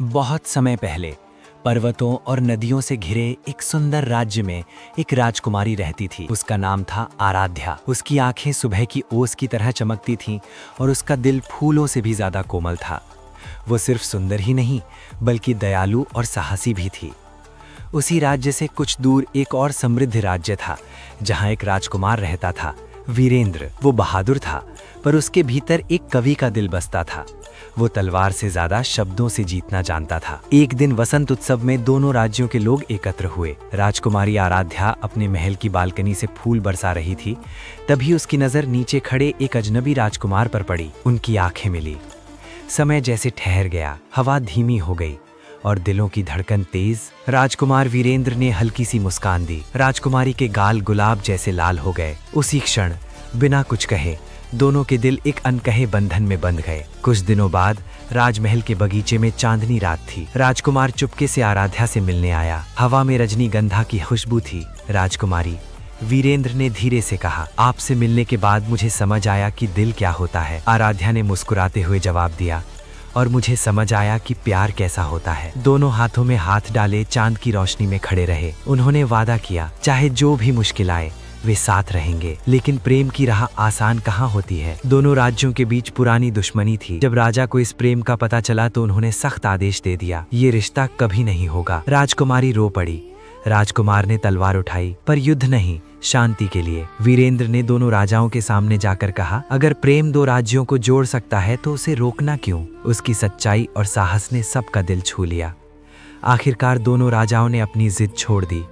बहुत समय पहले पर्वतों और नदियों से घिरे एक सुंदर राज्य में एक राजकुमारी रहती थी। उसका नाम था आराध्या। उसकी आंखें सुबह की ओस की तरह चमकती थीं और उसका दिल फूलों से भी ज्यादा कोमल था। वो सिर्फ सुंदर ही नहीं बल्कि दयालु और साहसी भी थी। उसी राज्य से कुछ दूर एक और समृद्ध राज्य था जहां एक राजकुमार रहता था, वीरेंद्र। वो बहादुर था पर उसके भीतर एक कवि का दिल बसता था। वो तलवार से ज्यादा शब्दों से जीतना जानता था। एक दिन वसंत उत्सव में दोनों राज्यों के लोग एकत्र हुए। राजकुमारी आराध्या अपने महल की बालकनी से फूल बरसा रही थी। तभी उसकी नजर नीचे खड़े एक अजनबी राजकुमार पर पड़ी। उनकी आंखें मिली। समय जैसे ठहर गया, हवा धीमी हो गई और दिलों की धड़कन तेज। राजकुमार वीरेंद्र ने हल्की सी मुस्कान दी। राजकुमारी के गाल गुलाब जैसे लाल हो गए। उसी क्षण बिना कुछ कहे दोनों के दिल एक अनकहे बंधन में बंध गए। कुछ दिनों बाद राजमहल के बगीचे में चांदनी रात थी। राजकुमार चुपके से आराध्या से मिलने आया। हवा में रजनीगंधा की खुशबू थी। राजकुमारी, वीरेंद्र ने धीरे से कहा, आपसे मिलने के बाद मुझे समझ आया कि दिल क्या होता है। आराध्या ने मुस्कुराते हुए जवाब दिया, और मुझे समझ आया कि प्यार कैसा होता है। दोनों हाथों में हाथ डाले चांद की रोशनी में खड़े रहे। उन्होंने वादा किया, चाहे जो भी मुश्किल आए वे साथ रहेंगे। लेकिन प्रेम की राह आसान कहाँ होती है। दोनों राज्यों के बीच पुरानी दुश्मनी थी। जब राजा को इस प्रेम का पता चला तो उन्होंने सख्त आदेश दे दिया, ये रिश्ता कभी नहीं होगा। राजकुमारी रो पड़ी। राजकुमार ने तलवार उठाई, पर युद्ध नहीं, शांति के लिए। वीरेंद्र ने दोनों राजाओं के सामने जाकर कहा, अगर प्रेम दो राज्यों को जोड़ सकता है तो उसे रोकना क्यों। उसकी सच्चाई और साहस ने सबका दिल छू लिया। आखिरकार दोनों राजाओं ने अपनी जिद छोड़ दी।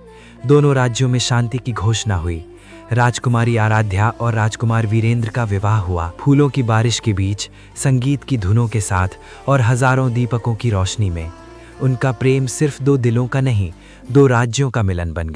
दोनों राज्यों में शांति की घोषणा हुई। राजकुमारी आराध्या और राजकुमार वीरेंद्र का विवाह हुआ। फूलों की बारिश के बीच, संगीत की धुनों के साथ और हजारों दीपकों की रोशनी में। उनका प्रेम सिर्फ दो दिलों का नहीं, दो राज्यों का मिलन बन गया।